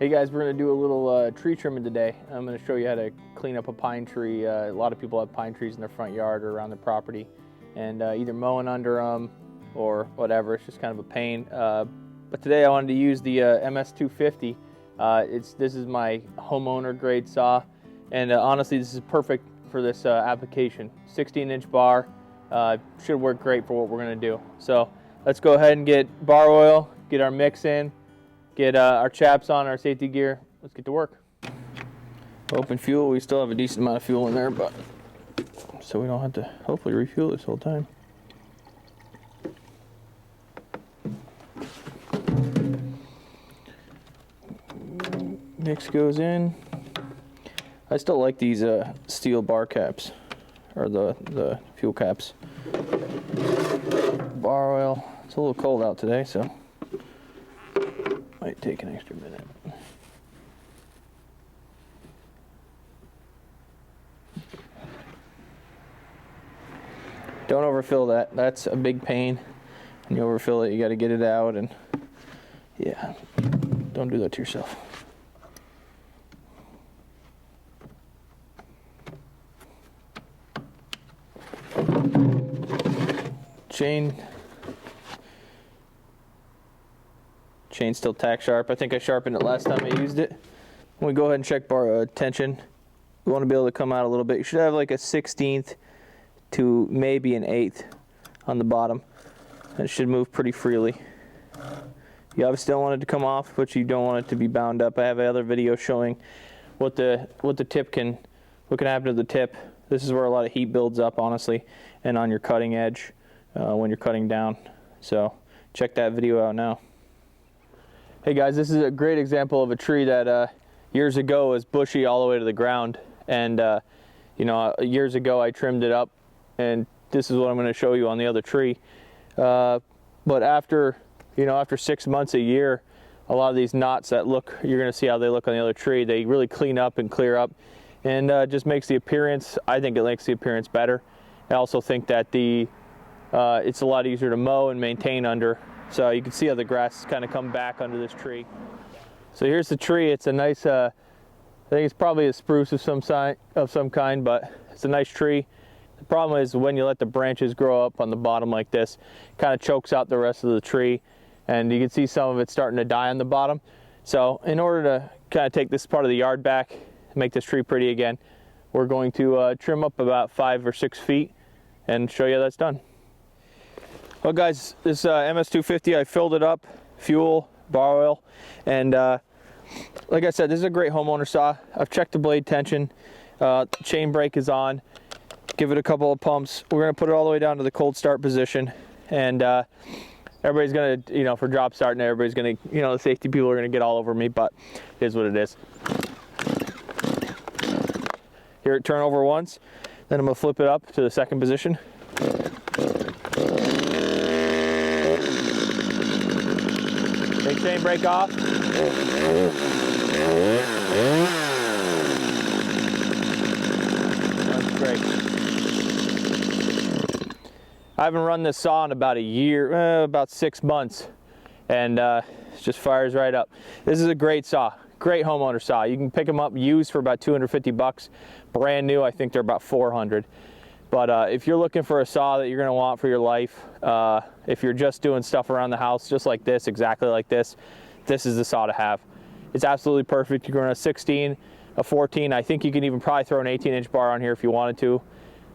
Hey guys, we're going to do a little tree trimming today. I'm going to show you how to clean up a pine tree. A lot of people have pine trees in their front yard or around their property, and either mowing under them or whatever. It's just kind of a pain. But today I wanted to use the MS250. This is my homeowner grade saw, and honestly this is perfect for this application. 16-inch bar, should work great for what we're going to do. So let's go ahead and get bar oil, get our mix in, get our chaps on, our safety gear. Let's get to work. Open fuel. We still have a decent amount of fuel in there, but so we don't have to hopefully refuel this whole time. Mix goes in. I still like these steel bar caps, or the fuel caps. Bar oil. It's a little cold out today, so might take an extra minute. Don't overfill that. That's a big pain. When you overfill it, you got to get it out, and yeah, don't do that to yourself. Chain still tack sharp. I think I sharpened it last time I used it. When we go ahead and check bar tension, we want to be able to come out a little bit. You should have like a 1/16 to maybe an 1/8 on the bottom. And it should move pretty freely. You obviously don't want it to come off, but you don't want it to be bound up. I have another video showing what can happen to the tip. This is where a lot of heat builds up, honestly, and on your cutting edge when you're cutting down. So check that video out now. Hey guys, this is a great example of a tree that years ago was bushy all the way to the ground, and you know, years ago I trimmed it up, and this is what I'm going to show you on the other tree. But after 6 months, a year, a lot of these knots that look, you're going to see how they look on the other tree, they really clean up and clear up, and just makes the appearance, I think it makes the appearance better. I also think that it's a lot easier to mow and maintain under. So you can see how the grass kind of come back under this tree. So here's the tree. It's a nice, I think it's probably a spruce of some kind, but it's a nice tree. The problem is when you let the branches grow up on the bottom like this, it kind of chokes out the rest of the tree, and you can see some of it starting to die on the bottom. So in order to kind of take this part of the yard back, make this tree pretty again, we're going to trim up about 5 or 6 feet and show you how that's done. Well guys, this MS250, I filled it up, fuel, bar oil, and like I said, this is a great homeowner saw. I've checked the blade tension, chain brake is on, give it a couple of pumps. We're going to put it all the way down to the cold start position, and everybody's going to, for job starting, everybody's going to, the safety people are going to get all over me, but it is what it is. Hear it turn over once, then I'm going to flip it up to the second position. Take chain brake off. That's great. I haven't run this saw in about a year, about 6 months, and it just fires right up. This is a great saw, great homeowner saw. You can pick them up used for about 250 bucks. Brand new, I think they're about 400. But if you're looking for a saw that you're going to want for your life, if you're just doing stuff around the house just like this, exactly like this, this is the saw to have. It's absolutely perfect. You're going to a 16, a 14. I think you can even probably throw an 18-inch bar on here if you wanted to.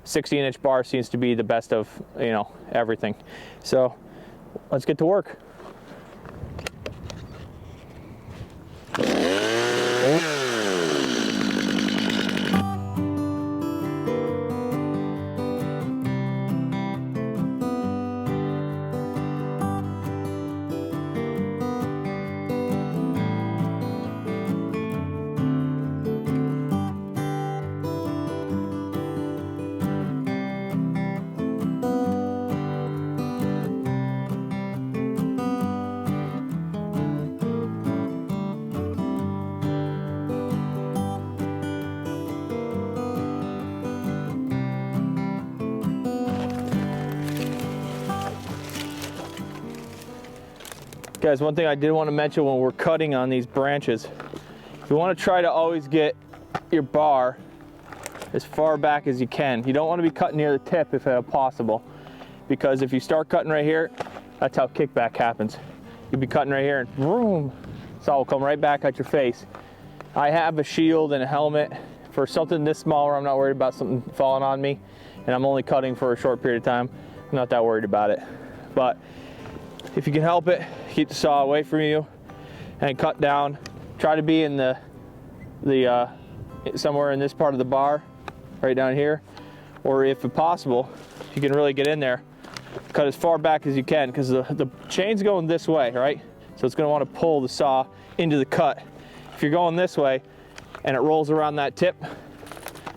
16-inch bar seems to be the best of, everything. So let's get to work. Guys, one thing I did want to mention when we're cutting on these branches, you want to try to always get your bar as far back as you can. You don't want to be cutting near the tip if possible, because if you start cutting right here, that's how kickback happens. You'll be cutting right here and boom, saw will come right back at your face. I have a shield and a helmet. For something this small where I'm not worried about something falling on me, and I'm only cutting for a short period of time, I'm not that worried about it. But if you can help it, keep the saw away from you and cut down. Try to be in the somewhere in this part of the bar, right down here, or if possible, you can really get in there, cut as far back as you can, because the chain's going this way, right? So it's going to want to pull the saw into the cut. If you're going this way and it rolls around that tip,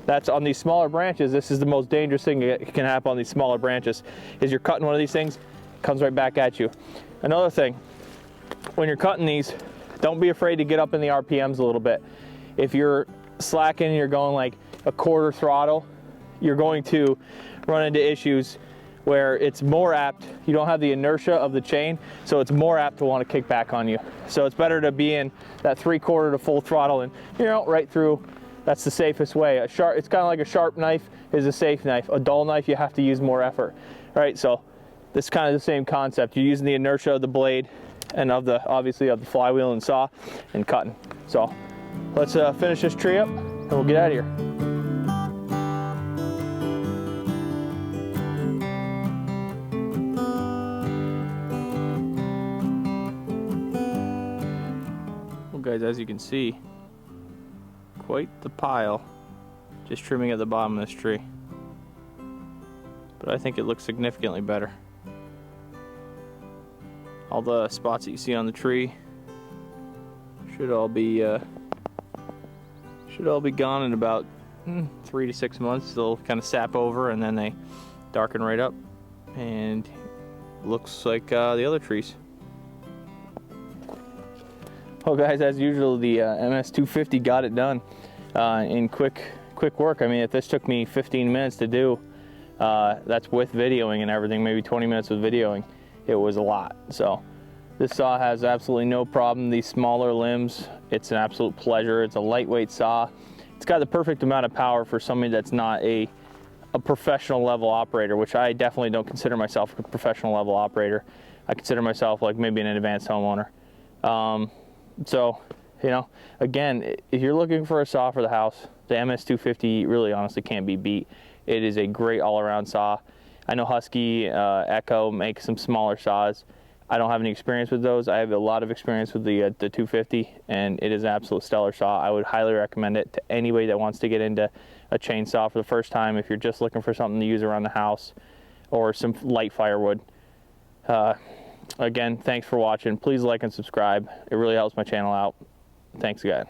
that's on these smaller branches. This is the most dangerous thing that can happen on these smaller branches, is you're cutting one of these things, it comes right back at you. Another thing, when you're cutting these, don't be afraid to get up in the RPMs a little bit. If you're slacking and you're going like a quarter throttle, you're going to run into issues where it's more apt, you don't have the inertia of the chain, so it's more apt to want to kick back on you. So it's better to be in that 3/4 to full throttle and, you know, right through. That's the safest way. It's kind of like a sharp knife is a safe knife. A dull knife, you have to use more effort, right? So this is kind of the same concept. You're using the inertia of the blade and obviously of the flywheel and saw and cutting. So let's finish this tree up and we'll get out of here. Well guys, as you can see, quite the pile just trimming at the bottom of this tree. But I think it looks significantly better. All the spots that you see on the tree should all be gone in about 3 to 6 months. They'll kind of sap over and then they darken right up, and looks like the other trees. Well guys, as usual, the MS250 got it done in quick work. I mean, if this took me 15 minutes to do, that's with videoing and everything, maybe 20 minutes with videoing, it was a lot. So this saw has absolutely no problem. These smaller limbs, it's an absolute pleasure. It's a lightweight saw. It's got the perfect amount of power for somebody that's not a professional level operator, which I definitely don't consider myself a professional level operator. I consider myself like maybe an advanced homeowner. So, you know, again, if you're looking for a saw for the house, the MS250 really honestly can't be beat. It is a great all-around saw. I know Husky, Echo make some smaller saws. I don't have any experience with those. I have a lot of experience with the 250, and it is an absolute stellar saw. I would highly recommend it to anybody that wants to get into a chainsaw for the first time, if you're just looking for something to use around the house or some light firewood. Again, thanks for watching. Please like and subscribe. It really helps my channel out. Thanks again.